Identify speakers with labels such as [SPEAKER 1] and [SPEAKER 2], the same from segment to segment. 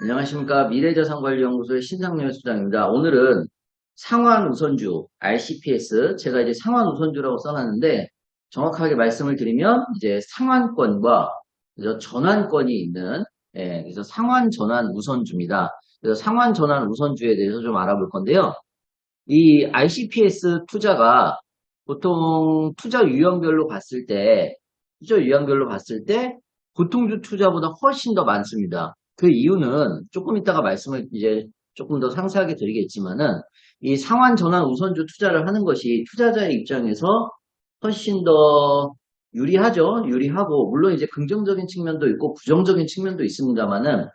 [SPEAKER 1] 안녕하십니까. 미래자산관리연구소의 신상열 수장입니다. 오늘은 상환우선주, RCPS, 제가 이제 상환우선주라고 써놨는데, 정확하게 말씀을 드리면, 이제 상환권과 전환권이 있는, 그래서 상환전환우선주입니다. 그래서 상환전환우선주에 대해서 좀 알아볼 건데요. 이 RCPS 투자가 보통 투자 유형별로 봤을 때, 보통주 투자보다 훨씬 더 많습니다. 그 이유는 조금 이따가 말씀을 이제 조금 더 상세하게 드리겠지만은, 이 상환 전환 우선주 투자를 하는 것이 투자자의 입장에서 훨씬 더 유리하죠. 유리하고, 물론 이제 긍정적인 측면도 있고 부정적인 측면도 있습니다만은,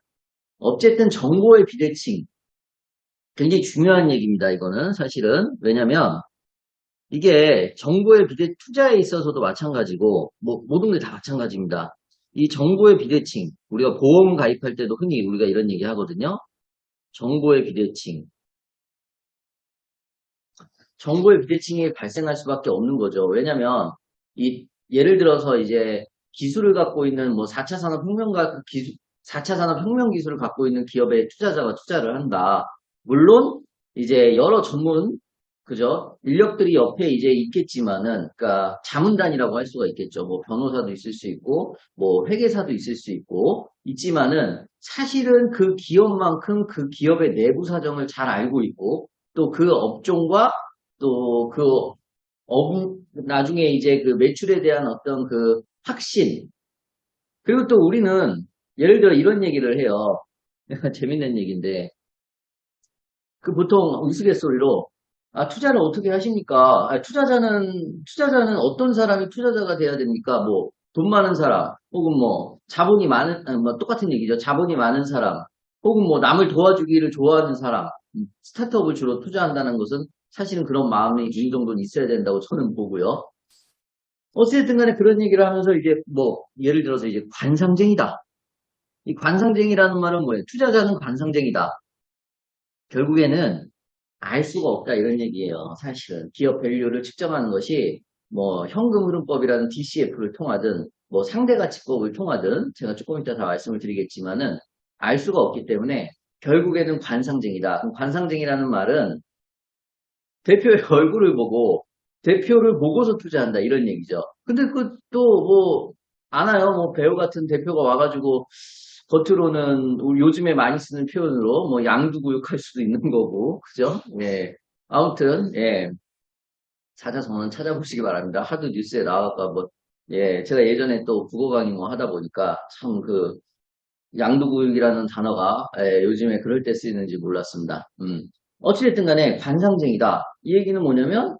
[SPEAKER 1] 어쨌든 정보의 비대칭, 굉장히 중요한 얘기입니다. 이거는 사실은. 왜냐면, 이게 정보의 투자에 있어서도 마찬가지고, 뭐, 모든 게 다 마찬가지입니다. 이 정보의 비대칭, 우리가 보험 가입할 때도 흔히 우리가 이런 얘기 하거든요. 정보의 비대칭. 정보의 비대칭이 발생할 수밖에 없는 거죠. 왜냐면, 예를 들어서 이제 기술을 갖고 있는 뭐 4차 산업혁명 기술을 갖고 있는 기업의 투자자가 투자를 한다. 물론, 이제 여러 전문 그죠? 인력들이 옆에 이제 있겠지만은, 그러니까 자문단이라고 할 수가 있겠죠. 뭐 변호사도 있을 수 있고, 뭐 회계사도 있을 수 있고, 있지만은 사실은 그 기업만큼 그 기업의 내부 사정을 잘 알고 있고, 또 그 업종과 또 그 나중에 이제 그 매출에 대한 어떤 그 확신, 그리고 또 우리는 예를 들어 이런 얘기를 해요. 재밌는 얘기인데, 그 보통 우스갯소리로 투자를 어떻게 하십니까? 투자자는 어떤 사람이 투자자가 돼야 됩니까? 뭐 돈 많은 사람 혹은 뭐 자본이 많은 뭐 똑같은 얘기죠. 자본이 많은 사람 혹은 뭐 남을 도와주기를 좋아하는 사람. 스타트업을 주로 투자한다는 것은 사실은 그런 마음이 이 정도는 있어야 된다고 저는 보고요. 어쨌든 간에 그런 얘기를 하면서 이제 뭐 예를 들어서 이제 관상쟁이다. 이 관상쟁이라는 말은 뭐예요? 투자자는 관상쟁이다. 결국에는 알 수가 없다 이런 얘기예요. 사실은 기업 밸류를 측정하는 것이 뭐 현금 흐름법이라는 DCF를 통하든 뭐 상대가치법을 통하든 제가 조금 이따 다 말씀을 드리겠지만은 알 수가 없기 때문에 결국에는 관상쟁이다. 그럼 관상쟁이라는 말은 대표의 얼굴을 보고 대표를 보고서 투자한다 이런 얘기죠. 근데 그 또 뭐 아나요? 뭐 배우 같은 대표가 와가지고 겉으로는 우리 요즘에 많이 쓰는 표현으로 뭐 양두구육할 수도 있는 거고, 그죠? 예. 아무튼 예. 사자성어는 찾아보시기 바랍니다. 하도 뉴스에 나와가 뭐 예. 제가 예전에 또 국어 강의 뭐 하다 보니까 참 그 양두구육이라는 단어가 요즘에 그럴 때 쓰이는지 몰랐습니다. 어찌됐든 간에 관상쟁이다. 이 얘기는 뭐냐면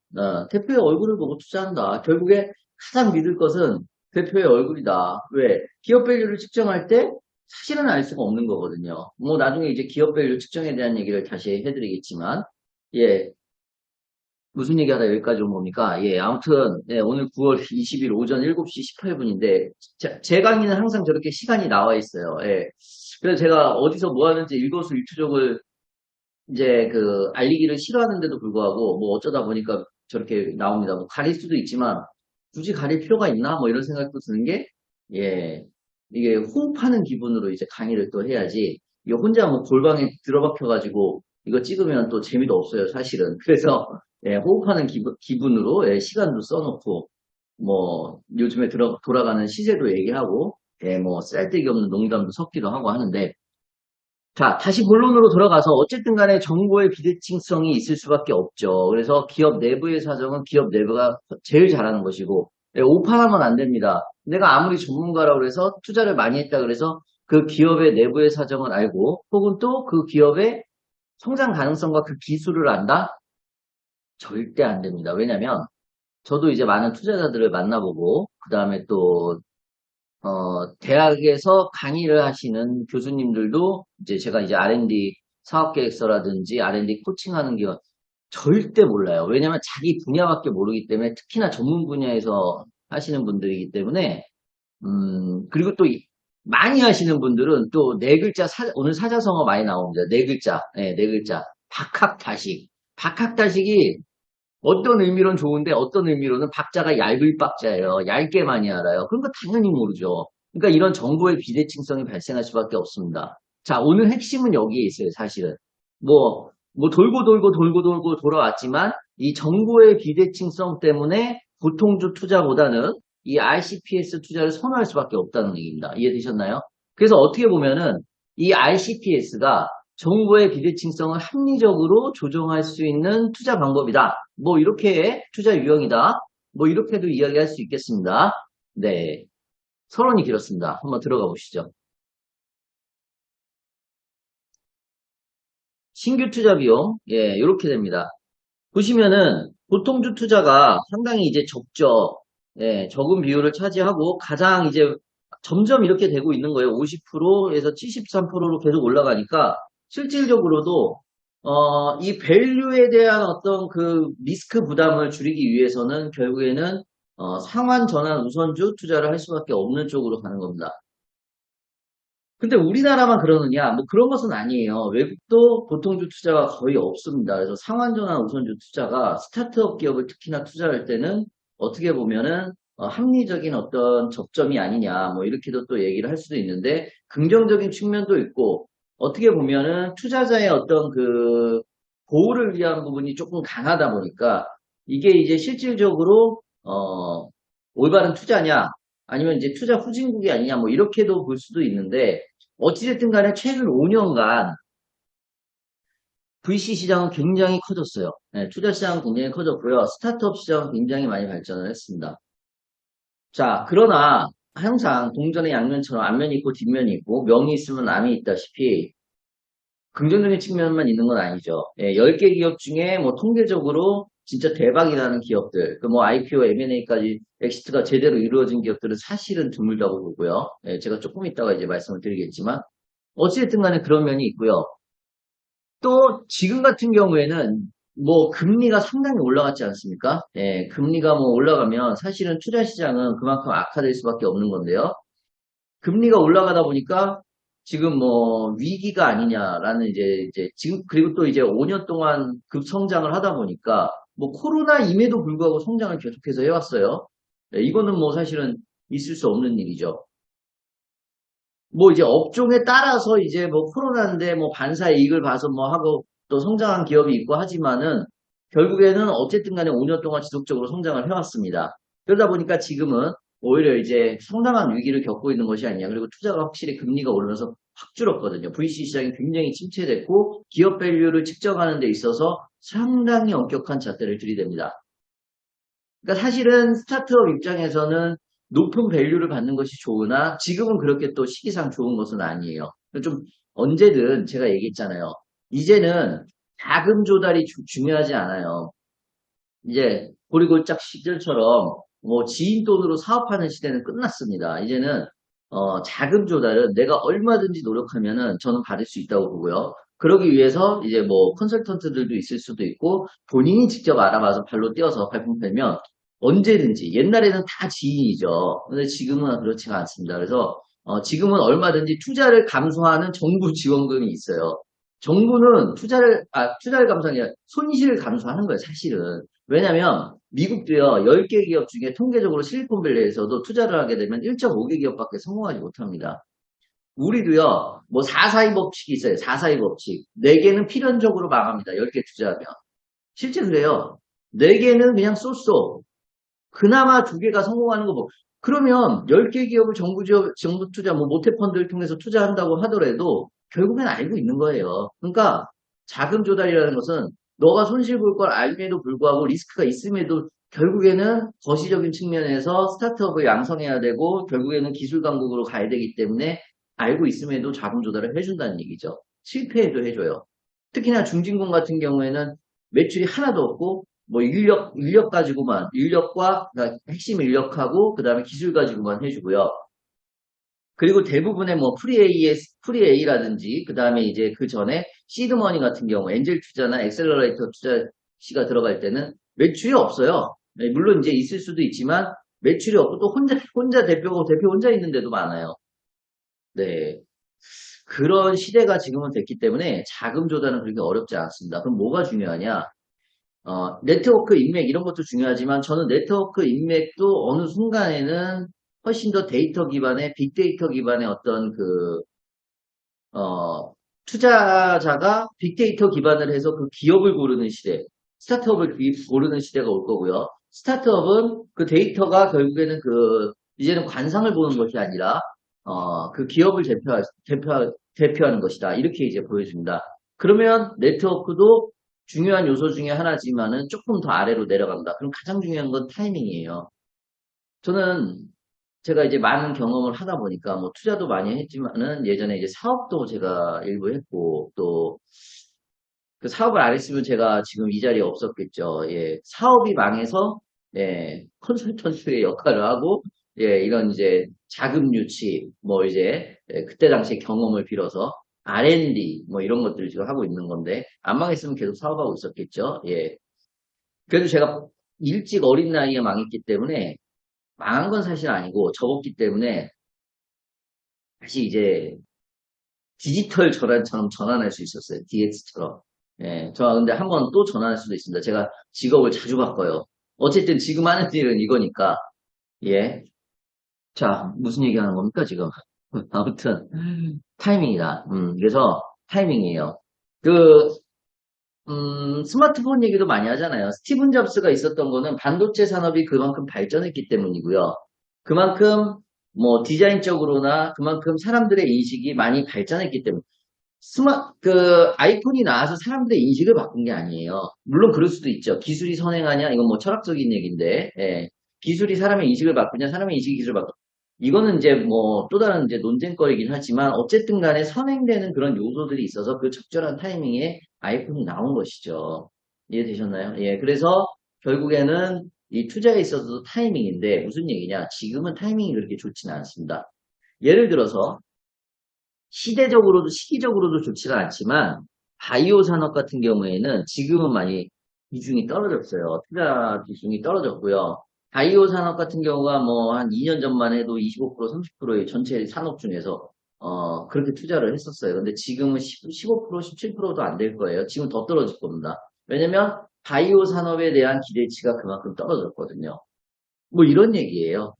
[SPEAKER 1] 대표의 얼굴을 보고 투자한다. 결국에 가장 믿을 것은 대표의 얼굴이다. 왜? 기업 밸류를 측정할 때 사실은 알 수가 없는 거거든요. 뭐 나중에 이제 기업 밸류 측정에 대한 얘기를 다시 해드리겠지만 예. 무슨 얘기하다 여기까지 온 겁니까? 예, 아무튼 예, 오늘 9월 20일 오전 7시 18분인데 제 강의는 항상 저렇게 시간이 나와 있어요. 예. 그래서 제가 어디서 뭐 하는지 일거수일투족을 이제 그 알리기를 싫어하는데도 불구하고 뭐 어쩌다 보니까 저렇게 나옵니다. 뭐 가릴 수도 있지만 굳이 가릴 필요가 있나? 뭐 이런 생각도 드는 게 예, 이게 호흡하는 기분으로 이제 강의를 또 해야지 이게 혼자 뭐 골방에 들어박혀가지고 이거 찍으면 또 재미도 없어요, 사실은. 그래서 예, 호흡하는 기분으로 예, 시간도 써놓고 뭐 요즘에 돌아가는 시세도 얘기하고 예, 뭐 쓸데기 없는 농담도 섞기도 하고 하는데 자, 다시 본론으로 돌아가서 어쨌든 간에 정보의 비대칭성이 있을 수밖에 없죠. 그래서 기업 내부의 사정은 기업 내부가 제일 잘하는 것이고 예, 오판하면 안 됩니다. 내가 아무리 전문가라고 해서 투자를 많이 했다 그래서 그 기업의 내부의 사정을 알고 혹은 또 그 기업의 성장 가능성과 그 기술을 안다? 절대 안 됩니다. 왜냐면 저도 이제 많은 투자자들을 만나보고 그 다음에 또 대학에서 강의를 하시는 교수님들도 이제 제가 이제 R&D 사업계획서라든지 R&D 코칭하는 게 절대 몰라요. 왜냐면 자기 분야밖에 모르기 때문에 특히나 전문 분야에서 하시는 분들이기 때문에 그리고 또 많이 하시는 분들은 또 네 글자 오늘 사자성어 많이 나옵니다. 네 글자, 네 글자. 박학다식. 박학다식이 어떤 의미로는 좋은데 어떤 의미로는 박자가 얇을 박자예요. 얇게 많이 알아요. 그런 거 당연히 모르죠. 그러니까 이런 정보의 비대칭성이 발생할 수밖에 없습니다. 자, 오늘 핵심은 여기에 있어요, 사실은. 뭐 돌고 돌아왔지만, 이 정보의 비대칭성 때문에 보통주 투자보다는 이 RCPS 투자를 선호할 수밖에 없다는 얘기입니다. 이해되셨나요? 그래서 어떻게 보면은 이 RCPS가 정보의 비대칭성을 합리적으로 조정할 수 있는 투자 방법이다. 뭐 이렇게 투자 유형이다. 뭐 이렇게도 이야기할 수 있겠습니다. 네. 서론이 길었습니다. 한번 들어가 보시죠. 신규 투자 비용, 예, 이렇게 됩니다. 보시면은 보통주 투자가 상당히 이제 적죠. 예, 적은 비율을 차지하고 가장 이제 점점 이렇게 되고 있는 거예요. 50%에서 73%로 계속 올라가니까 실질적으로도 이 밸류에 대한 어떤 그 리스크 부담을 줄이기 위해서는 결국에는 상환 전환 우선주 투자를 할 수밖에 없는 쪽으로 가는 겁니다. 근데 우리나라만 그러느냐? 뭐 그런 것은 아니에요. 외국도 보통주 투자가 거의 없습니다. 그래서 상환전환 우선주 투자가 스타트업 기업을 특히나 투자할 때는 어떻게 보면은 합리적인 어떤 접점이 아니냐, 뭐 이렇게도 또 얘기를 할 수도 있는데 긍정적인 측면도 있고 어떻게 보면은 투자자의 어떤 그 보호를 위한 부분이 조금 강하다 보니까 이게 이제 실질적으로 올바른 투자냐? 아니면 이제 투자 후진국이 아니냐? 뭐 이렇게도 볼 수도 있는데 어찌됐든 간에 최근 5년간 VC 시장은 굉장히 커졌어요. 네, 투자 시장은 굉장히 커졌고요. 스타트업 시장은 굉장히 많이 발전을 했습니다. 자, 그러나 항상 동전의 양면처럼 앞면이 있고 뒷면이 있고 명이 있으면 남이 있다시피 긍정적인 측면만 있는 건 아니죠. 예, 10개 기업 중에 뭐 통계적으로 진짜 대박이 나는 기업들, 그 뭐 IPO, M&A까지 엑시트가 제대로 이루어진 기업들은 사실은 드물다고 보고요. 예, 제가 조금 이따가 이제 말씀을 드리겠지만 어찌됐든 간에 그런 면이 있고요. 또 지금 같은 경우에는 뭐 금리가 상당히 올라갔지 않습니까? 예, 금리가 뭐 올라가면 사실은 투자 시장은 그만큼 악화될 수밖에 없는 건데요. 금리가 올라가다 보니까 지금 뭐 위기가 아니냐라는 이제 지금 그리고 또 이제 5년 동안 급성장을 하다 보니까 뭐 코로나임에도 불구하고 성장을 계속해서 해왔어요. 네, 이거는 뭐 사실은 있을 수 없는 일이죠. 뭐 이제 업종에 따라서 이제 뭐 코로나인데 뭐 반사 이익을 봐서 뭐 하고 또 성장한 기업이 있고 하지만은 결국에는 어쨌든 간에 5년 동안 지속적으로 성장을 해왔습니다. 그러다 보니까 지금은 오히려 이제 상당한 위기를 겪고 있는 것이 아니냐. 그리고 투자가 확실히 금리가 오르면서 확 줄었거든요. VC 시장이 굉장히 침체됐고 기업 밸류를 측정하는 데 있어서 상당히 엄격한 잣대를 들이댑니다. 그러니까 사실은 스타트업 입장에서는 높은 밸류를 받는 것이 좋으나 지금은 그렇게 또 시기상 좋은 것은 아니에요. 좀 언제든 제가 얘기했잖아요. 이제는 자금 조달이 중요하지 않아요. 이제 보리골짝 시절처럼 뭐 지인 돈으로 사업하는 시대는 끝났습니다. 이제는 자금 조달은 내가 얼마든지 노력하면은 저는 받을 수 있다고 보고요. 그러기 위해서 이제 뭐 컨설턴트들도 있을 수도 있고 본인이 직접 알아봐서 발로 뛰어서 발품 팔면 언제든지 옛날에는 다 지인이죠. 근데 지금은 그렇지가 않습니다. 그래서 지금은 얼마든지 투자를 감소하는 정부 지원금이 있어요. 정부는 투자를 감소하는 게 아니라 손실을 감소하는 거예요, 사실은. 왜냐면 미국도요, 10개 기업 중에 통계적으로 실리콘밸리에서도 투자를 하게 되면 1.5개 기업밖에 성공하지 못합니다. 우리도요, 뭐 442 법칙이 있어요. 442 법칙. 4개는 필연적으로 망합니다. 10개 투자하면. 실제 그래요. 4개는 그냥 쏘쏘. 그나마 2개가 성공하는 거 뭐. 그러면 10개 기업을 정부 투자, 뭐 모태펀드를 통해서 투자한다고 하더라도 결국엔 알고 있는 거예요. 그러니까 자금 조달이라는 것은 너가 손실 볼 걸 알면에도 불구하고 리스크가 있음에도 결국에는 거시적인 측면에서 스타트업을 양성해야 되고 결국에는 기술 강국으로 가야 되기 때문에 알고 있음에도 자금 조달을 해준다는 얘기죠. 실패해도 해줘요. 특히나 중진군 같은 경우에는 매출이 하나도 없고 뭐 인력 가지고만 인력과 그러니까 핵심 인력하고 그 다음에 기술 가지고만 해주고요. 그리고 대부분의 뭐 프리 A라든지 그 다음에 이제 그 전에 시드머니 같은 경우 엔젤 투자나 엑셀러레이터 투자 시가 들어갈 때는 매출이 없어요. 네, 물론 이제 있을 수도 있지만 매출이 없고 또 혼자 대표 혼자 있는 데도 많아요. 네. 그런 시대가 지금은 됐기 때문에 자금 조달은 그렇게 어렵지 않습니다. 그럼 뭐가 중요하냐? 네트워크 인맥 이런 것도 중요하지만 저는 네트워크 인맥도 어느 순간에는 훨씬 더 데이터 기반의 빅데이터 기반의 어떤 그 투자자가 빅데이터 기반을 해서 그 기업을 고르는 시대, 스타트업을 고르는 시대가 올 거고요. 스타트업은 그 데이터가 결국에는 이제는 관상을 보는 것이 아니라, 그 기업을 대표하는 것이다. 이렇게 이제 보여줍니다. 그러면 네트워크도 중요한 요소 중에 하나지만은 조금 더 아래로 내려간다. 그럼 가장 중요한 건 타이밍이에요. 저는 제가 이제 많은 경험을 하다 보니까 뭐 투자도 많이 했지만은 예전에 이제 사업도 제가 일부 했고 또 그 사업을 안 했으면 제가 지금 이 자리에 없었겠죠. 예. 사업이 망해서 예, 컨설턴트의 역할을 하고 예, 이런 이제 자금 유치 뭐 이제 예, 그때 당시 경험을 빌어서 R&D 뭐 이런 것들을 지금 하고 있는 건데 안 망했으면 계속 사업하고 있었겠죠. 예. 그래도 제가 일찍 어린 나이에 망했기 때문에 망한 건 사실 아니고 접었기 때문에 다시 이제 디지털 전환처럼 전환할 수 있었어요. DX처럼. 예, 저 근데 한 번 또 전환할 수도 있습니다. 제가 직업을 자주 바꿔요. 어쨌든 지금 하는 일은 이거니까. 예. 자, 무슨 얘기하는 겁니까, 지금? 아무튼, 타이밍이다. 그래서 타이밍이에요. 그, 스마트폰 얘기도 많이 하잖아요. 스티븐 잡스가 있었던 거는 반도체 산업이 그만큼 발전했기 때문이고요. 그만큼 뭐 디자인적으로나 그만큼 사람들의 인식이 많이 발전했기 때문에 아이폰이 나와서 사람들의 인식을 바꾼 게 아니에요. 물론 그럴 수도 있죠. 기술이 선행하냐? 이건 뭐 철학적인 얘기인데, 예. 기술이 사람의 인식을 바꾸냐? 사람의 인식이 기술을 바꾸냐? 이거는 이제 뭐 또 다른 이제 논쟁거리긴 하지만 어쨌든 간에 선행되는 그런 요소들이 있어서 그 적절한 타이밍에 아이폰이 나온 것이죠. 이해되셨나요? 예. 그래서 결국에는 이 투자에 있어서도 타이밍인데 무슨 얘기냐? 지금은 타이밍이 그렇게 좋지는 않습니다. 예를 들어서 시대적으로도 시기적으로도 좋지는 않지만 바이오 산업 같은 경우에는 지금은 많이 비중이 떨어졌어요. 투자 비중이 떨어졌고요. 바이오 산업 같은 경우가 뭐 한 2년 전만 해도 25% 30%의 전체 산업 중에서 그렇게 투자를 했었어요. 근데 지금은 15% 17%도 안 될 거예요. 지금 더 떨어질 겁니다. 왜냐면 바이오 산업에 대한 기대치가 그만큼 떨어졌거든요. 뭐 이런 얘기예요.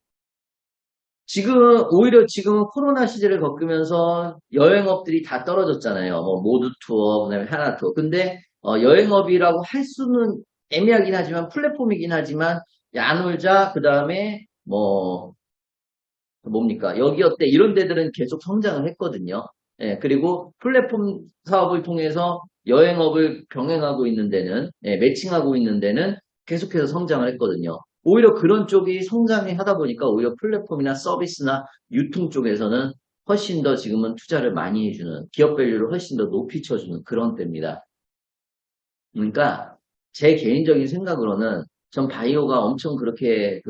[SPEAKER 1] 오히려 지금은 코로나 시대를 겪으면서 여행업들이 다 떨어졌잖아요. 뭐, 모두 투어, 그다음에 하나 투어. 근데, 여행업이라고 할 수는 애매하긴 하지만, 플랫폼이긴 하지만, 야놀자, 그 다음에, 뭐, 뭡니까? 여기 어때? 이런 데들은 계속 성장을 했거든요. 예, 그리고 플랫폼 사업을 통해서 여행업을 병행하고 있는 데는, 예, 매칭하고 있는 데는 계속해서 성장을 했거든요. 오히려 그런 쪽이 성장이 하다 보니까 오히려 플랫폼이나 서비스나 유통 쪽에서는 훨씬 더 지금은 투자를 많이 해주는, 기업 밸류를 훨씬 더 높이 쳐주는 그런 때입니다. 그러니까 제 개인적인 생각으로는 전 바이오가 엄청 그렇게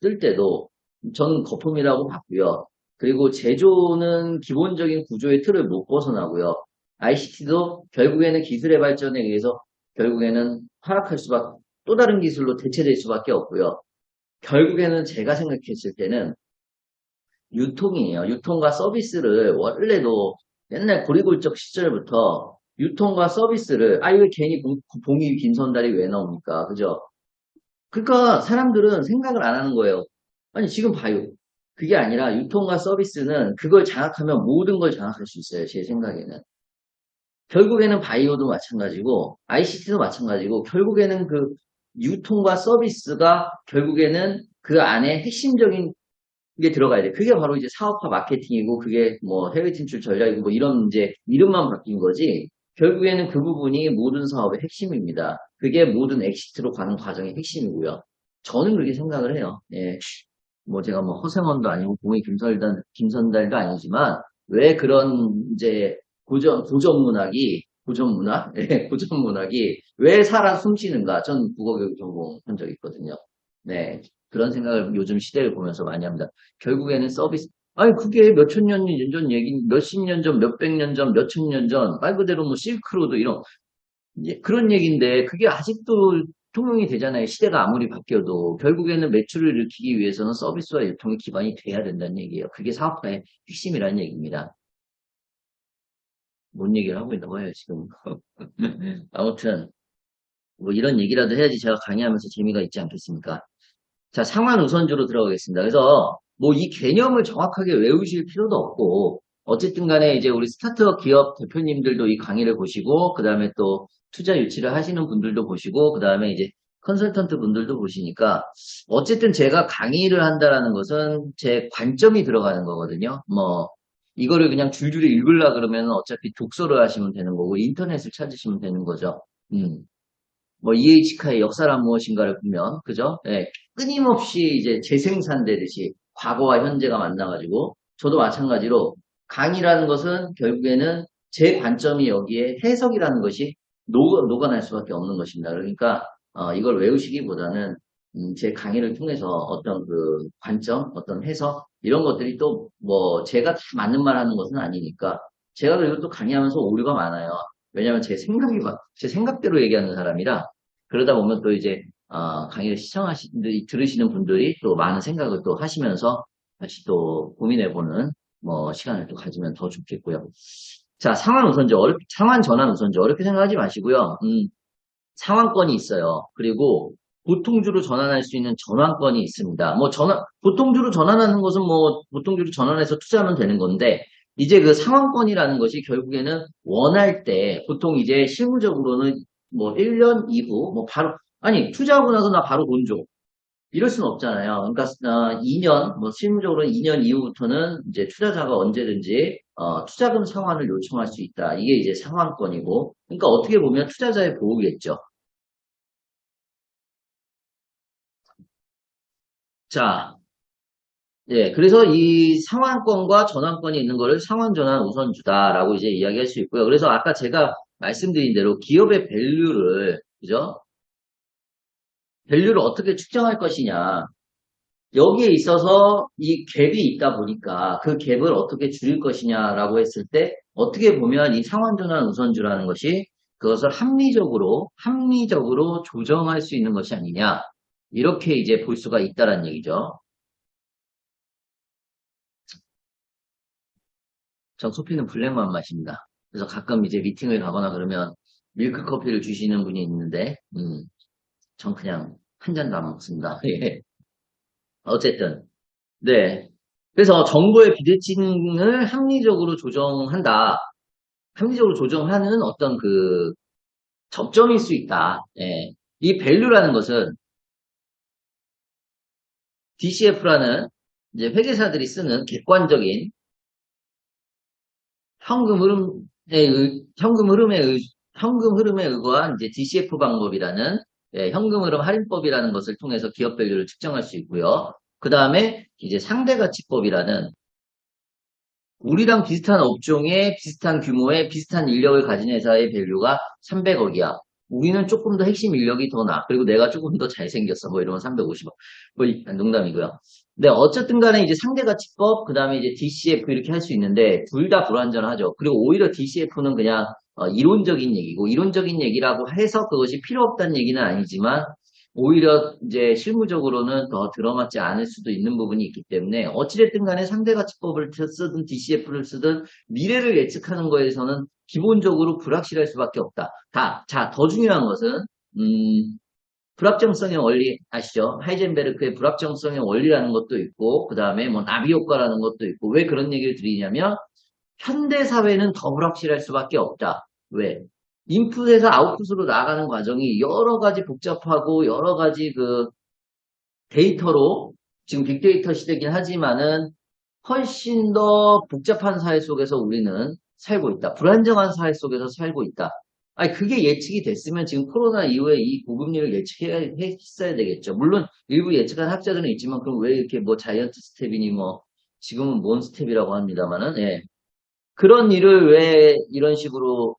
[SPEAKER 1] 뜰 때도 저는 거품이라고 봤고요. 그리고 제조는 기본적인 구조의 틀을 못 벗어나고요. ICT도 결국에는 기술의 발전에 의해서 결국에는 하락할 수밖에 또 다른 기술로 대체될 수밖에 없고요. 결국에는 제가 생각했을 때는 유통이에요. 유통과 서비스를 원래도 옛날 고리골적 시절부터 유통과 서비스를 이거 괜히 봉이 빈선달이 왜 나옵니까? 그죠? 그러니까 사람들은 생각을 안 하는 거예요. 아니 지금 봐요. 그게 아니라 유통과 서비스는 그걸 장악하면 모든 걸 장악할 수 있어요. 제 생각에는. 결국에는 바이오도 마찬가지고 ICT도 마찬가지고 결국에는 그 유통과 서비스가 결국에는 그 안에 핵심적인 게 들어가야 돼. 그게 바로 이제 사업화 마케팅이고 그게 뭐 해외 진출 전략이고 뭐 이런 이제 이름만 바뀐 거지. 결국에는 그 부분이 모든 사업의 핵심입니다. 그게 모든 엑시트로 가는 과정의 핵심이고요. 저는 그렇게 생각을 해요. 예. 뭐 제가 뭐 허생원도 아니고 공의 김선달도 아니지만 왜 그런 이제 고전 문학이 고전 문학? 예, 고전 문학이 왜 살아 숨쉬는가? 전 국어교육 전공한 적이 있거든요. 네. 그런 생각을 요즘 시대를 보면서 많이 합니다. 결국에는 서비스, 아니, 그게 몇천 년 전 얘기, 몇십 년 전, 몇백 년 전, 몇천 년 전, 말 그대로 뭐 실크로드 이런, 이제 그런 얘기인데, 그게 아직도 통용이 되잖아요. 시대가 아무리 바뀌어도. 결국에는 매출을 일으키기 위해서는 서비스와 유통의 기반이 돼야 된다는 얘기예요. 그게 사업화의 핵심이라는 얘기입니다. 뭔 얘기를 하고 있는 거예요, 지금. 아무튼, 뭐 이런 얘기라도 해야지 제가 강의하면서 재미가 있지 않겠습니까? 자, 상환 우선주로 들어가겠습니다. 그래서 뭐 이 개념을 정확하게 외우실 필요도 없고 어쨌든 간에 이제 우리 스타트업 기업 대표님들도 이 강의를 보시고, 그 다음에 또 투자 유치를 하시는 분들도 보시고, 그 다음에 이제 컨설턴트 분들도 보시니까, 어쨌든 제가 강의를 한다라는 것은 제 관점이 들어가는 거거든요. 뭐, 이거를 그냥 줄줄이 읽으려 그러면 어차피 독서를 하시면 되는 거고, 인터넷을 찾으시면 되는 거죠. 뭐, EH카의 역사란 무엇인가를 보면, 그죠? 예, 끊임없이 이제 재생산되듯이 과거와 현재가 만나가지고, 저도 마찬가지로 강의라는 것은 결국에는 제 관점이 여기에 해석이라는 것이 녹아날 수밖에 없는 것입니다. 그러니까, 이걸 외우시기보다는, 제 강의를 통해서 어떤 그 관점, 어떤 해석, 이런 것들이 또 뭐, 제가 다 맞는 말 하는 것은 아니니까, 제가 그리고 또 강의하면서 오류가 많아요. 왜냐면 제 생각대로 얘기하는 사람이라, 그러다 보면 또 이제, 강의를 들으시는 분들이 또 많은 생각을 또 하시면서 다시 또 고민해보는 뭐, 시간을 또 가지면 더 좋겠고요. 자, 상환 전환 우선주. 어렵게 생각하지 마시고요. 상환권이 있어요. 그리고 보통주로 전환할 수 있는 전환권이 있습니다. 뭐, 보통주로 전환하는 것은 뭐, 보통주로 전환해서 투자하면 되는 건데, 이제 그 상환권이라는 것이 결국에는 원할 때, 보통 이제 실무적으로는 뭐, 1년 이후, 뭐, 바로, 아니, 투자하고 나서 나 바로 돈 줘. 이럴 수는 없잖아요. 그러니까 2년, 뭐 실무적으로 2년 이후부터는 이제 투자자가 언제든지 투자금 상환을 요청할 수 있다. 이게 이제 상환권이고, 그러니까 어떻게 보면 투자자의 보호겠죠. 자, 예, 그래서 이 상환권과 전환권이 있는 거를 상환, 전환, 우선주다라고 이제 이야기할 수 있고요. 그래서 아까 제가 말씀드린 대로 기업의 밸류를, 그죠? 밸류를 어떻게 측정할 것이냐. 여기에 있어서 이 갭이 있다 보니까 그 갭을 어떻게 줄일 것이냐라고 했을 때 어떻게 보면 이 상환전환 우선주라는 것이 그것을 합리적으로 조정할 수 있는 것이 아니냐. 이렇게 이제 볼 수가 있다라는 얘기죠. 전 커피는 블랙만 마십니다. 그래서 가끔 이제 미팅을 가거나 그러면 밀크 커피를 주시는 분이 있는데, 전 그냥 한 잔도 안 먹습니다. 예. 어쨌든. 네. 그래서 정보의 비대칭을 합리적으로 조정한다. 합리적으로 조정하는 어떤 그 접점일 수 있다. 예. 이 밸류라는 것은 DCF라는 이제 회계사들이 쓰는 객관적인 현금 흐름의 현금 흐름에 의거한 이제 DCF 방법이라는 현금 흐름 할인법이라는 것을 통해서 기업 밸류를 측정할 수 있고요. 그 다음에 이제 상대가치법이라는 우리랑 비슷한 업종에 비슷한 규모의 비슷한 인력을 가진 회사의 밸류가 300억이야. 우리는 조금 더 핵심 인력이 더 나. 그리고 내가 조금 더 잘생겼어. 뭐 이러면 350억. 뭐 농담이고요. 네, 어쨌든 간에 이제 상대가치법, 그 다음에 이제 DCF 이렇게 할 수 있는데 둘 다 불완전하죠. 그리고 오히려 DCF는 그냥 이론적인 얘기고 이론적인 얘기라고 해서 그것이 필요 없다는 얘기는 아니지만 오히려 이제 실무적으로는 더 들어맞지 않을 수도 있는 부분이 있기 때문에 어찌됐든 간에 상대가치법을 쓰든 DCF를 쓰든 미래를 예측하는 거에서는 기본적으로 불확실할 수밖에 없다. 자, 더 중요한 것은 불확정성의 원리 아시죠? 하이젠베르크의 불확정성의 원리라는 것도 있고 그 다음에 뭐 나비 효과라는 것도 있고 왜 그런 얘기를 드리냐면 현대 사회는 더 불확실할 수밖에 없다. 왜? 인풋에서 아웃풋으로 나가는 과정이 여러 가지 복잡하고 여러 가지 그 데이터로 지금 빅데이터 시대긴 하지만은 훨씬 더 복잡한 사회 속에서 우리는 살고 있다. 불안정한 사회 속에서 살고 있다. 아니, 그게 예측이 됐으면 지금 코로나 이후에 이 고금리를 예측했어야 되겠죠. 물론 일부 예측한 학자들은 있지만 그럼 왜 이렇게 뭐 자이언트 스텝이니 뭐 지금은 몬 스텝이라고 합니다만은 예. 그런 일을 왜 이런 식으로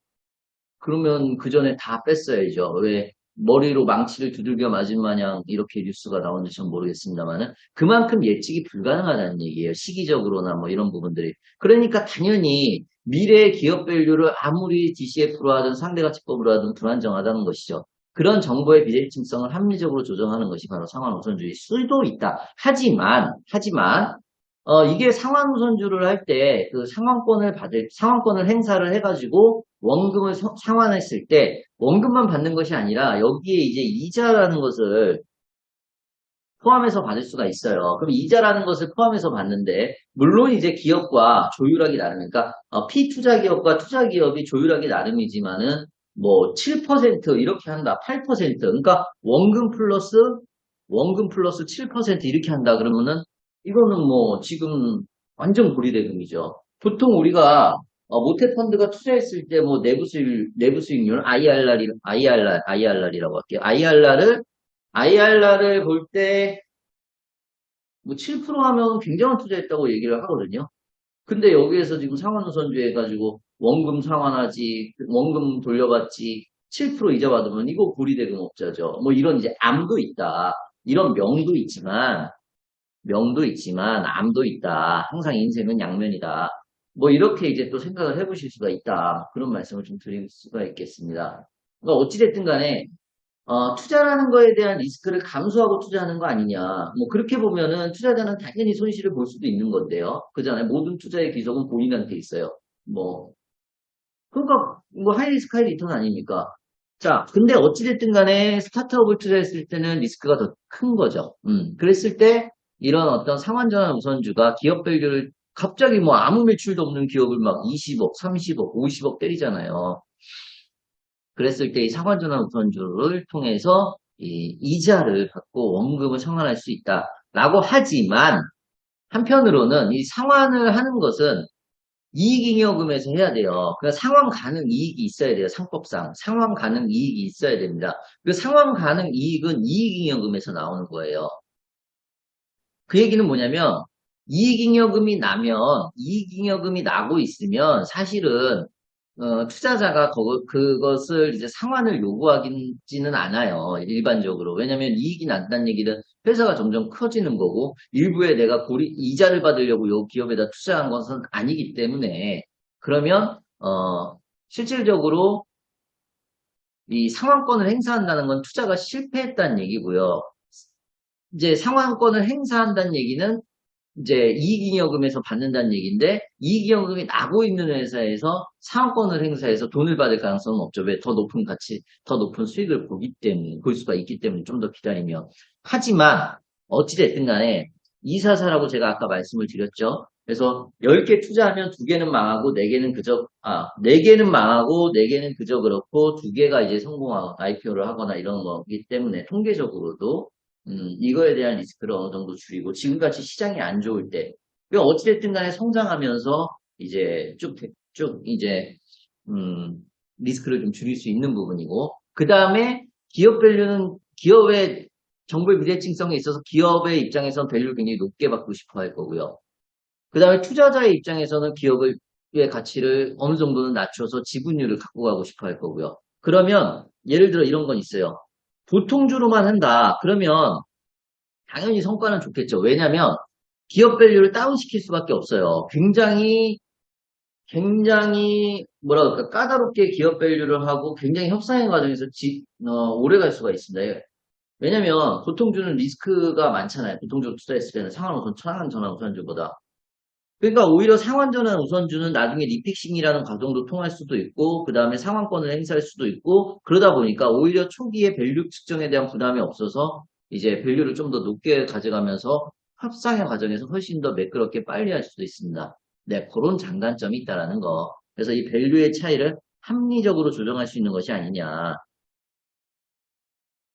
[SPEAKER 1] 그러면 그 전에 다 뺐어야죠. 왜 머리로 망치를 두들겨 맞은 마냥 이렇게 뉴스가 나오는지 전 모르겠습니다만은 그만큼 예측이 불가능하다는 얘기예요. 시기적으로나 뭐 이런 부분들이. 그러니까 당연히 미래의 기업 밸류를 아무리 DCF로 하든 상대가치법으로 하든 불안정하다는 것이죠. 그런 정보의 비대칭성을 합리적으로 조정하는 것이 바로 상환우선주의 수도 있다. 하지만 이게 상환우선주를 할 때 그 상환권을 행사를 해가지고 원금을 상환했을 때 원금만 받는 것이 아니라 여기에 이제 이자라는 것을 포함해서 받을 수가 있어요. 그럼 이자라는 것을 포함해서 받는데, 물론 이제 기업과 조율하기 나름이니까, 피투자 기업과 투자 기업이 조율하기 나름이지만은, 뭐, 7% 이렇게 한다, 8%. 그러니까 원금 플러스 7% 이렇게 한다 그러면은, 이거는 뭐, 지금 완전 고리대금이죠. 보통 우리가, 모태펀드가 투자했을 때 뭐, 내부 수익률, IRR이라고 할게요. IRR을 볼 때, 뭐 7% 하면 굉장한 투자했다고 얘기를 하거든요. 근데 여기에서 지금 상환우선주 해가지고 원금 상환하지, 원금 돌려받지, 7% 이자 받으면 이거 고리대금업자죠. 뭐 이런 이제 암도 있다. 이런 명도 있지만 암도 있다. 항상 인생은 양면이다. 뭐 이렇게 이제 또 생각을 해보실 수가 있다. 그런 말씀을 좀 드릴 수가 있겠습니다. 그러니까 어찌됐든 간에 투자라는 거에 대한 리스크를 감수하고 투자하는 거 아니냐. 뭐, 그렇게 보면은 투자자는 당연히 손실을 볼 수도 있는 건데요. 그잖아요. 모든 투자의 기적은 본인한테 있어요. 뭐, 그러니까, 뭐, 하이 리스크, 하이 리턴 아닙니까? 자, 근데 어찌됐든 간에 스타트업을 투자했을 때는 리스크가 더 큰 거죠. 그랬을 때, 이런 어떤 상환전환 우선주가 기업 밸류를 갑자기 뭐 아무 매출도 없는 기업을 막 20억, 30억, 50억 때리잖아요. 그랬을 때 이 상환전환 우선주를 통해서 이 이자를 받고 원금을 상환할 수 있다라고 하지만 한편으로는 이 상환을 하는 것은 이익잉여금에서 해야 돼요. 그러니까 상환 가능 이익이 있어야 돼요. 상법상 상환 가능 이익이 있어야 됩니다. 그 상환 가능 이익은 이익잉여금에서 나오는 거예요. 그 얘기는 뭐냐면 이익잉여금이 나고 있으면 사실은 투자자가 그것을 이제 상환을 요구하지는 않아요. 일반적으로. 왜냐면 이익이 난다는 얘기는 회사가 점점 커지는 거고, 일부에 내가 이자를 받으려고 요 기업에다 투자한 것은 아니기 때문에, 그러면, 실질적으로 이 상환권을 행사한다는 건 투자가 실패했다는 얘기고요. 이제 상환권을 행사한다는 얘기는 이제 이익잉여금에서 받는다는 얘기인데 이익잉여금이 나고 있는 회사에서 상환권을 행사해서 돈을 받을 가능성은 없죠. 왜? 더 높은 가치, 더 높은 수익을 볼 수가 있기 때문에 좀 더 기다리면. 하지만 어찌됐든 간에 이사사라고 제가 아까 말씀을 드렸죠. 그래서 10개 투자하면 2개는 망하고 4개는 망하고 4개는 그저 그렇고 2개가 이제 성공하고 IPO를 하거나 이런 거기 때문에 통계적으로도 이거에 대한 리스크를 어느 정도 줄이고 지금같이 시장이 안 좋을 때 어찌됐든 간에 성장하면서 이제 쭉 이제 리스크를 좀 줄일 수 있는 부분이고 그 다음에 기업 밸류는 기업의 정부의 비대칭성에 있어서 기업의 입장에서는 밸류를 굉장히 높게 받고 싶어 할 거고요. 그 다음에 투자자의 입장에서는 기업의 가치를 어느 정도는 낮춰서 지분율을 갖고 가고 싶어 할 거고요. 그러면 예를 들어 이런 건 있어요. 보통주로만 한다. 그러면 당연히 성과는 좋겠죠. 왜냐하면 기업 밸류를 다운시킬 수밖에 없어요. 굉장히 뭐라 그럴까 까다롭게 기업 밸류를 하고 굉장히 협상의 과정에서 오래 갈 수가 있습니다. 왜냐면 보통주는 리스크가 많잖아요. 보통주로 투자했을 때는 상환전환 우선주보다. 그러니까 오히려 상환전환 우선주는 나중에 리픽싱이라는 과정도 통할 수도 있고 그 다음에 상환권을 행사할 수도 있고 그러다 보니까 오히려 초기에 밸류 측정에 대한 부담이 없어서 이제 밸류를 좀 더 높게 가져가면서 협상의 과정에서 훨씬 더 매끄럽게 빨리 할 수도 있습니다. 네, 그런 장단점이 있다라는 거. 그래서 이 밸류의 차이를 합리적으로 조정할 수 있는 것이 아니냐.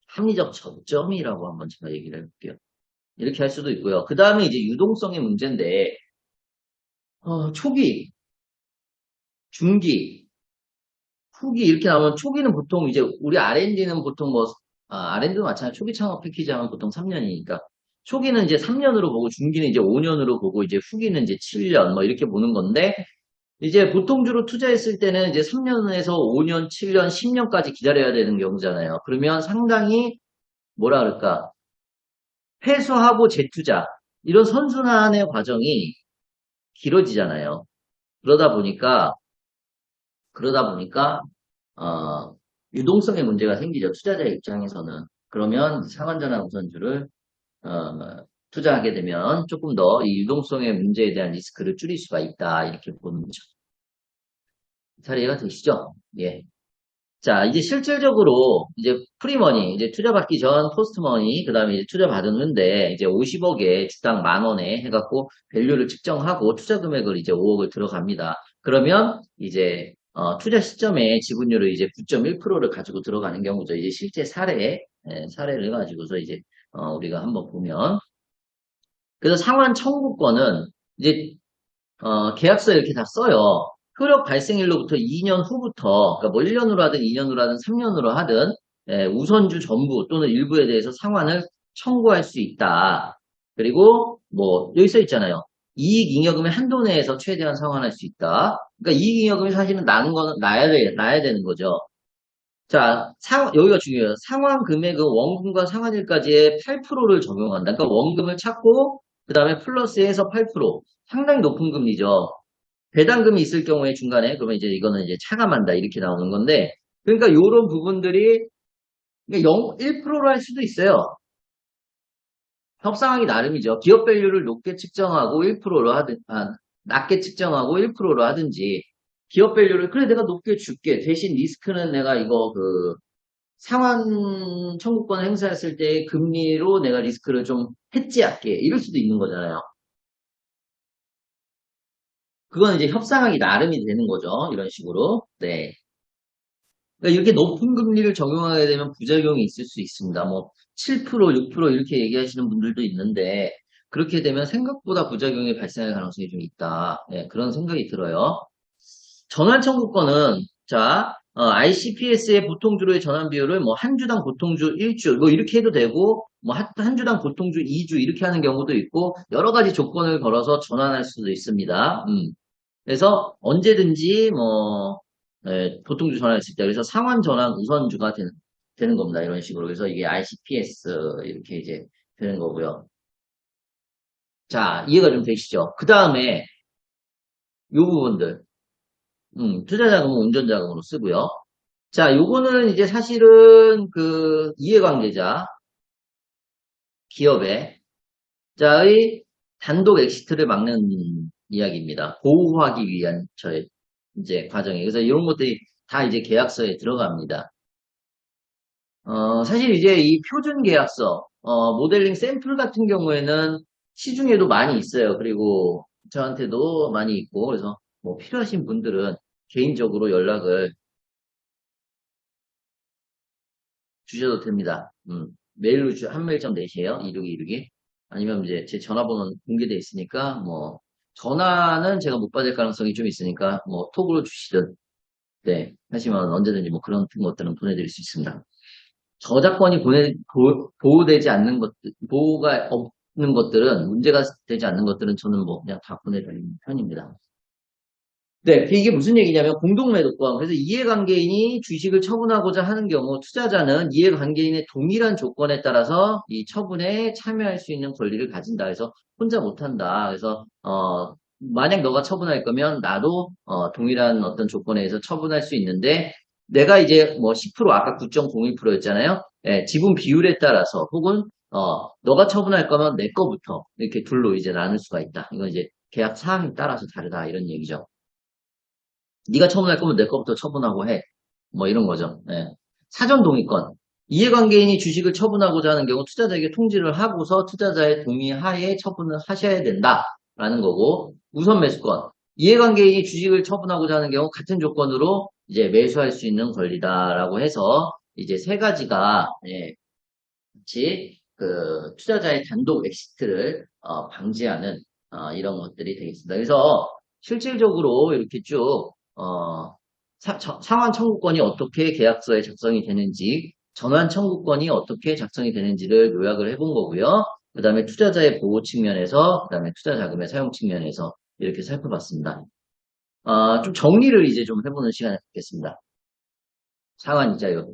[SPEAKER 1] 합리적 저점이라고 한번 제가 얘기를 해볼게요. 이렇게 할 수도 있고요. 그 다음에 이제 유동성의 문제인데 초기, 중기, 후기 이렇게 나오면 초기는 보통 이제 우리 R&D는 보통 R&D도 마찬가지로 초기 창업 패키지 하면 보통 3년이니까 초기는 이제 3년으로 보고 중기는 이제 5년으로 보고 이제 후기는 이제 7년 뭐 이렇게 보는 건데 이제 보통주로 투자했을 때는 이제 3년에서 5년, 7년, 10년까지 기다려야 되는 경우잖아요. 그러면 상당히 뭐라 그럴까 회수하고 재투자 이런 선순환의 과정이 길어지잖아요. 그러다 보니까 유동성의 문제가 생기죠. 투자자 입장에서는. 그러면 상환전환 우선주를 투자하게 되면 조금 더 이 유동성의 문제에 대한 리스크를 줄일 수가 있다. 이렇게 보는 거죠. 잘 이해가 되시죠? 예. 자, 이제 실질적으로 이제 프리머니, 이제 투자 받기 전 포스트머니, 그 다음에 이제 투자 받은 후인데 이제 50억에 주당 10,000원에 해갖고 밸류를 측정하고 투자 금액을 이제 5억을 들어갑니다. 그러면 이제 투자 시점에 지분율을 이제 9.1%를 가지고 들어가는 경우죠. 이제 실제 사례를 가지고서 이제 우리가 한번 보면 그래서 상환 청구권은 이제 계약서 이렇게 다 써요. 효력 발생일로부터 2년 후부터, 그러니까 뭐 1년으로 하든 2년으로 하든 3년으로 하든, 우선주 전부 또는 일부에 대해서 상환을 청구할 수 있다. 그리고 뭐, 여기 써 있잖아요. 이익잉여금의 한도 내에서 최대한 상환할 수 있다. 그러니까 이익잉여금이 사실은 나는 거는 나야 되는 거죠. 자, 여기가 중요해요. 상환 금액은 원금과 상환일까지의 8%를 적용한다. 그러니까 원금을 찾고, 그 다음에 플러스해서 8%. 상당히 높은 금리죠. 배당금이 있을 경우에 중간에, 그러면 이제 이거는 이제 차감한다. 이렇게 나오는 건데, 그러니까 요런 부분들이 1%로 할 수도 있어요. 협상하기 나름이죠. 기업 밸류를 높게 측정하고 1%로 하든, 낮게 측정하고 1%로 하든지, 기업 밸류를, 그래, 내가 높게 줄게. 대신 리스크는 내가 이거 상환 청구권을 행사했을 때 금리로 내가 리스크를 좀 해지할게. 이럴 수도 있는 거잖아요. 그건 이제 협상하기 나름이 되는 거죠. 이런 식으로. 네. 그러니까 이렇게 높은 금리를 적용하게 되면 부작용이 있을 수 있습니다. 뭐 7%, 6% 이렇게 얘기하시는 분들도 있는데 그렇게 되면 생각보다 부작용이 발생할 가능성이 좀 있다. 네, 그런 생각이 들어요. 전환 청구권은 자 ICPS의 보통주로의 전환 비율을 뭐 한 주당 보통주 1주 뭐 이렇게 해도 되고 뭐 한 주당 보통주 2주 이렇게 하는 경우도 있고 여러 가지 조건을 걸어서 전환할 수도 있습니다. 그래서 언제든지 뭐 보통주 전환할 수 있다. 그래서 상환 전환 우선주가 되는 겁니다. 이런 식으로. 그래서 이게 ICPS 이렇게 이제 되는 거고요. 자, 이해가 좀 되시죠? 그 다음에 요 부분들 투자자금은 운전자금으로 쓰고요. 자, 요거는 이제 사실은 그 이해관계자 기업의 자의 단독 엑시트를 막는 이야기입니다. 보호하기 위한 저의 이제 과정이. 그래서 이런 것들이 다 이제 계약서에 들어갑니다. 사실 이제 이 표준 계약서, 모델링 샘플 같은 경우에는 시중에도 많이 있어요. 그리고 저한테도 많이 있고, 그래서 뭐 필요하신 분들은 개인적으로 연락을 주셔도 됩니다. 메일로 한 메일 좀 내세요. 2626이. 아니면 이제 제 전화번호는 공개되어 있으니까, 뭐, 전화는 제가 못 받을 가능성이 좀 있으니까, 뭐, 톡으로 주시든, 네, 하시면 언제든지 뭐 그런 것들은 보내드릴 수 있습니다. 저작권이 보호되지 않는 것들, 보호가 없는 것들은, 문제가 되지 않는 것들은 저는 뭐 그냥 다 보내드리는 편입니다. 네, 이게 무슨 얘기냐면 공동매도권. 그래서 이해관계인이 주식을 처분하고자 하는 경우 투자자는 이해관계인의 동일한 조건에 따라서 이 처분에 참여할 수 있는 권리를 가진다. 그래서 혼자 못한다. 그래서 만약 너가 처분할 거면 나도 동일한 어떤 조건에 의해서 처분할 수 있는데 내가 이제 뭐 10% 아까 9.01%였잖아요. 예, 지분 비율에 따라서 혹은 너가 처분할 거면 내 거부터 이렇게 둘로 이제 나눌 수가 있다. 이건 이제 계약 사항에 따라서 다르다 이런 얘기죠. 네가 처분할 거면 내 거부터 처분하고 해. 뭐 이런 거죠. 예. 사전 동의권. 이해관계인이 주식을 처분하고자 하는 경우 투자자에게 통지를 하고서 투자자의 동의하에 처분을 하셔야 된다라는 거고 우선 매수권. 이해관계인이 주식을 처분하고자 하는 경우 같은 조건으로 이제 매수할 수 있는 권리다라고 해서 이제 세 가지가 같이 그 투자자의 단독 엑시트를 방지하는 이런 것들이 되겠습니다. 그래서 실질적으로 이렇게 쭉 상환 청구권이 어떻게 계약서에 작성이 되는지, 전환 청구권이 어떻게 작성이 되는지를 요약을 해본 거고요. 그 다음에 투자자의 보호 측면에서, 그 다음에 투자 자금의 사용 측면에서 이렇게 살펴봤습니다. 좀 정리를 이제 좀 해보는 시간을 갖겠습니다. 상환 이자율.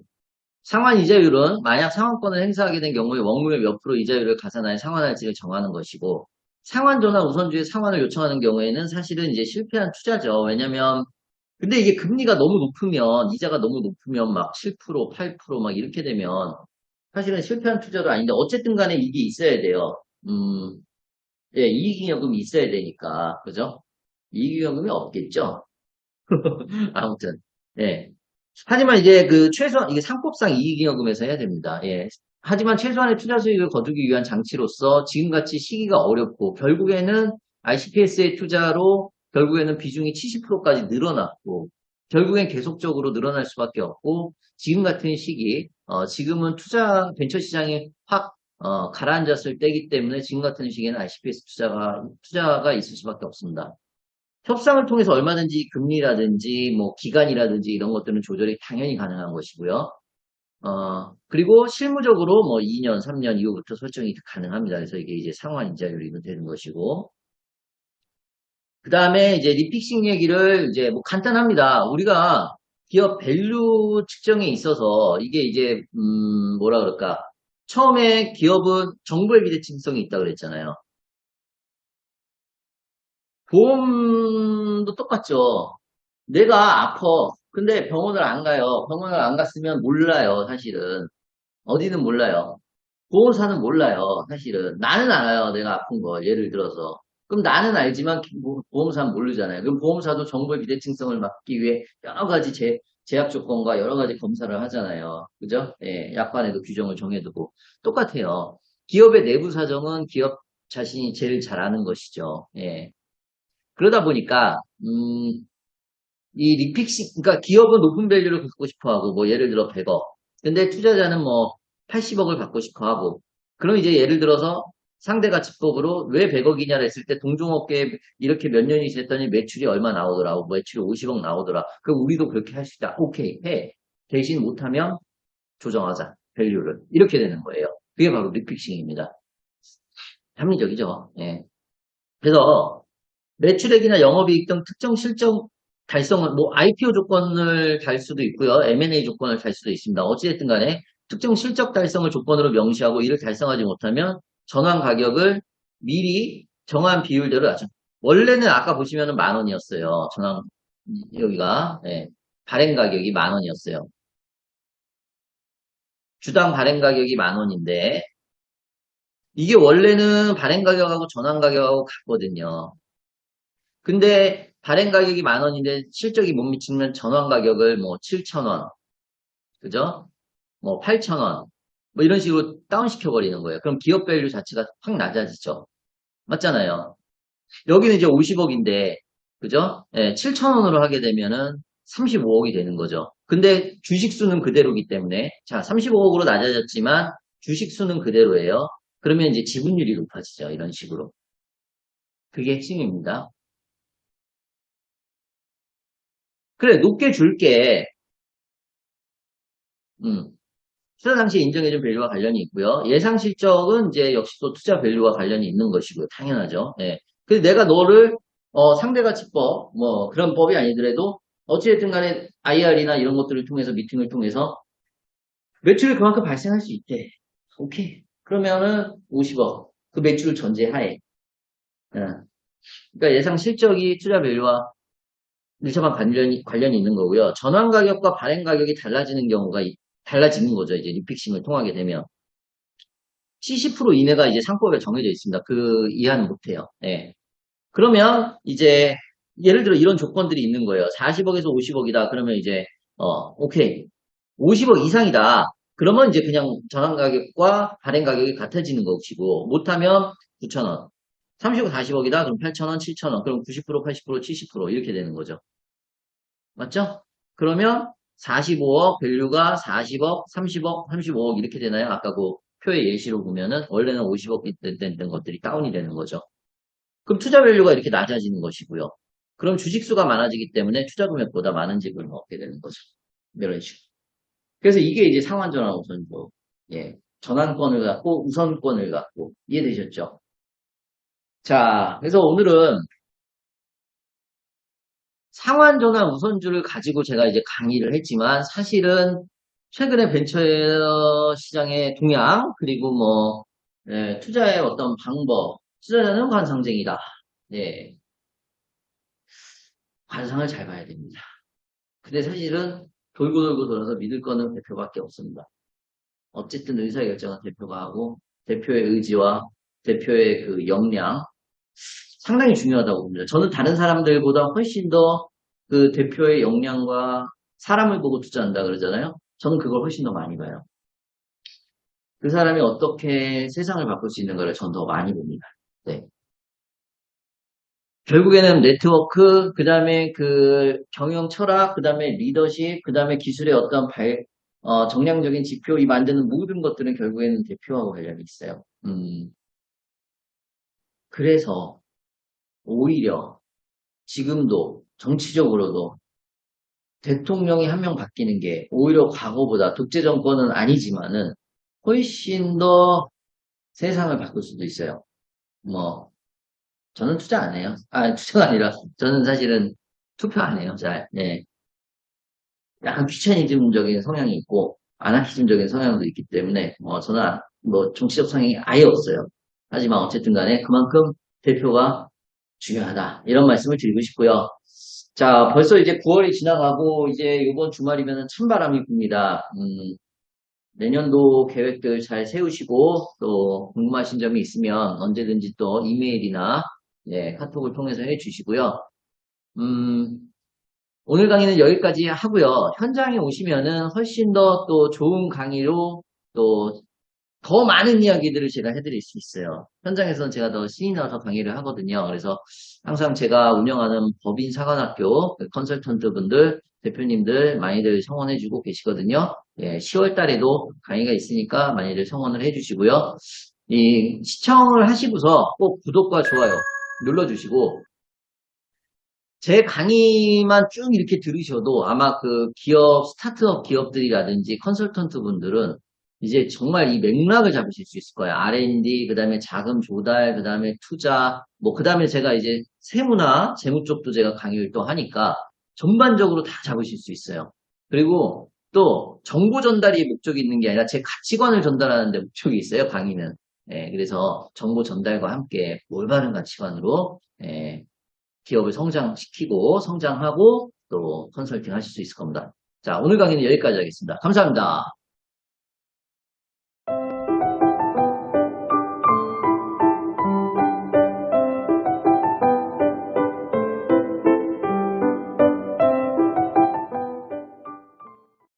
[SPEAKER 1] 상환 이자율은 만약 상환권을 행사하게 된 경우에 원금의 몇 프로 이자율을 가산하여 상환할지를 정하는 것이고, 상환 전환 우선주의 상환을 요청하는 경우에는 사실은 이제 실패한 투자죠. 왜냐면 근데 이게 금리가 너무 높으면, 이자가 너무 높으면 막 7%, 8%막 이렇게 되면 사실은 실패한 투자도 아닌데 어쨌든 간에 이게 있어야 돼요. 예, 이익잉여금이 있어야 되니까. 그죠? 이익잉여금이 없겠죠? 아무튼, 예. 하지만 이제 그 최소한 이게 상법상 이익잉여금에서 해야 됩니다. 예. 하지만 최소한의 투자 수익을 거두기 위한 장치로서 지금같이 시기가 어렵고 결국에는 ICPS의 투자로 결국에는 비중이 70%까지 늘어났고 결국엔 계속적으로 늘어날 수밖에 없고 지금 같은 시기 지금은 벤처 시장이 확 가라앉았을 때이기 때문에 지금 같은 시기에는 ICPS 투자가 있을 수밖에 없습니다. 협상을 통해서 얼마든지 금리라든지 뭐 기간이라든지 이런 것들은 조절이 당연히 가능한 것이고요. 그리고 실무적으로 뭐 2년, 3년 이후부터 설정이 가능합니다. 그래서 이게 이제 상환 이자율이 되는 것이고. 그 다음에 이제 리픽싱 얘기를 이제 뭐 간단합니다. 우리가 기업 밸류 측정에 있어서 이게 이제, 뭐라 그럴까. 처음에 기업은 정보의 비대칭성이 있다고 그랬잖아요. 보험도 똑같죠. 내가 아파. 근데 병원을 안 가요. 병원을 안 갔으면 몰라요, 사실은. 어디는 몰라요. 보험사는 몰라요, 사실은. 나는 알아요, 내가 아픈 거, 예를 들어서. 그럼 나는 알지만 보험사는 모르잖아요. 그럼 보험사도 정보의 비대칭성을 막기 위해 여러 가지 제약 조건과 여러 가지 검사를 하잖아요. 그죠? 예, 약관에도 규정을 정해두고. 똑같아요. 기업의 내부 사정은 기업 자신이 제일 잘 아는 것이죠. 예. 그러다 보니까, 이 리픽싱, 그러니까 기업은 높은 밸류를 갖고 싶어 하고, 뭐 예를 들어 100억. 근데 투자자는 뭐 80억을 받고 싶어 하고. 그럼 이제 예를 들어서 상대가치법으로 왜 100억이냐를 했을 때 동종업계에 이렇게 몇 년이 지났더니 매출이 얼마 나오더라. 매출이 50억 나오더라. 그럼 우리도 그렇게 할 수 있다. 오케이, 해. 대신 못하면 조정하자. 밸류를. 이렇게 되는 거예요. 그게 바로 리픽싱입니다. 합리적이죠. 예. 그래서 매출액이나 영업이익 등 특정 실적 달성을 뭐 IPO 조건을 달 수도 있고요. M&A 조건을 달 수도 있습니다. 어찌됐든 간에 특정 실적 달성을 조건으로 명시하고 이를 달성하지 못하면 전환 가격을 미리 정한 비율대로 낮춰. 원래는 아까 보시면은 10,000원이었어요. 여기가 예, 발행 가격이 10,000원이었어요. 주당 발행 가격이 10,000원인데 이게 원래는 발행 가격하고 전환 가격하고 같거든요. 근데 발행 가격이 10,000원인데 실적이 못 미치면 전환 가격을 뭐 7,000원, 그죠? 뭐 8,000원, 뭐 이런 식으로 다운시켜 버리는 거예요. 그럼 기업 밸류 자체가 확 낮아지죠. 맞잖아요. 여기는 이제 50억인데, 그죠? 예, 7,000원으로 하게 되면은 35억이 되는 거죠. 근데 주식 수는 그대로기 때문에, 자, 35억으로 낮아졌지만 주식 수는 그대로예요. 그러면 이제 지분율이 높아지죠. 이런 식으로. 그게 핵심입니다. 그래, 높게 줄게. 음. 투자 당시에 인정해준 밸류와 관련이 있고요. 예상 실적은 이제 역시 또 투자 밸류와 관련이 있는 것이고요. 당연하죠. 예. 그래서 내가 너를 상대가치법 뭐 그런 법이 아니더라도 어찌됐든 간에 IR이나 이런 것들을 통해서 미팅을 통해서 매출이 그만큼 발생할 수 있대. 오케이. 그러면은 50억. 그 매출 전제하에. 예. 그러니까 예상 실적이 투자 밸류와 밀접한 관련이 있는 거고요. 전환 가격과 발행 가격이 달라지는 거죠. 이제 리픽싱을 통하게 되면. 70% 이내가 이제 상법에 정해져 있습니다. 그 이하는 못해요. 예. 그러면 이제 예를 들어 이런 조건들이 있는 거예요. 40억에서 50억이다. 그러면 이제 오케이. 50억 이상이다. 그러면 이제 그냥 전환 가격과 발행 가격이 같아지는 것이고 못하면 9,000원. 30억, 40억이다. 그럼 8,000원, 7,000원. 그럼 90%, 80%, 70% 이렇게 되는 거죠. 맞죠? 그러면 45억, 밸류가 40억, 30억, 35억 이렇게 되나요? 아까 그 표의 예시로 보면은 원래는 50억 됐던 것들이 다운이 되는 거죠. 그럼 투자 밸류가 이렇게 낮아지는 것이고요. 그럼 주식수가 많아지기 때문에 투자 금액보다 많은 지분을 얻게 되는 거죠. 이런 식으로. 그래서 이게 이제 상환전환 우선주. 예. 전환권을 갖고 우선권을 갖고 이해되셨죠? 자, 그래서 오늘은 상환전환 우선주를 가지고 제가 이제 강의를 했지만 사실은 최근에 벤처 시장의 동향 그리고 뭐 투자의 어떤 방법 투자자는 관상쟁이다. 예, 관상을 잘 봐야 됩니다. 근데 사실은 돌고 돌고 돌아서 믿을 거는 대표밖에 없습니다. 어쨌든 의사결정은 대표가 하고 대표의 의지와 대표의 그 역량 상당히 중요하다고 봅니다. 저는 다른 사람들보다 훨씬 더 그 대표의 역량과 사람을 보고 투자한다 그러잖아요. 저는 그걸 훨씬 더 많이 봐요. 그 사람이 어떻게 세상을 바꿀 수 있는가를 전 더 많이 봅니다. 네. 결국에는 네트워크, 그 다음에 그 경영 철학, 그 다음에 리더십, 그 다음에 기술의 어떤 정량적인 지표, 이 만드는 모든 것들은 결국에는 대표하고 관련이 있어요. 그래서 오히려 지금도 정치적으로도 대통령이 한 명 바뀌는 게 오히려 과거보다 독재 정권은 아니지만은 훨씬 더 세상을 바꿀 수도 있어요. 뭐 저는 투자 안 해요. 아, 투자가 아니라 저는 사실은 투표 안 해요. 잘. 네. 약간 귀차니즘적인 성향이 있고 아나키즘적인 성향도 있기 때문에 저는 뭐 정치적 성향이 아예 없어요. 하지만 어쨌든 간에 그만큼 대표가 중요하다. 이런 말씀을 드리고 싶고요. 자, 벌써 이제 9월이 지나가고 이제 이번 주말이면 찬바람이 붑니다. 내년도 계획들 잘 세우시고 또 궁금하신 점이 있으면 언제든지 또 이메일이나 카톡을 통해서 해주시고요. 음, 오늘 강의는 여기까지 하고요. 현장에 오시면은 훨씬 더 또 좋은 강의로 또 더 많은 이야기들을 제가 해드릴 수 있어요. 현장에서는 제가 더 신이 나서 강의를 하거든요. 그래서 항상 제가 운영하는 법인 사관학교 그 컨설턴트 분들, 대표님들 많이들 성원해주고 계시거든요. 10월 달에도 강의가 있으니까 많이들 성원을 해주시고요. 이 시청을 하시고서 꼭 구독과 좋아요 눌러주시고 제 강의만 쭉 이렇게 들으셔도 아마 그 기업, 스타트업 기업들이라든지 컨설턴트 분들은 이제 정말 이 맥락을 잡으실 수 있을 거예요. R&D, 그 다음에 자금 조달, 그 다음에 투자, 뭐, 그 다음에 제가 이제 세무나 재무 쪽도 제가 강의를 또 하니까 전반적으로 다 잡으실 수 있어요. 그리고 또 정보 전달이 목적이 있는 게 아니라 제 가치관을 전달하는 데 목적이 있어요, 강의는. 그래서 정보 전달과 함께 올바른 가치관으로, 기업을 성장시키고 성장하고 또 컨설팅 하실 수 있을 겁니다. 자, 오늘 강의는 여기까지 하겠습니다. 감사합니다.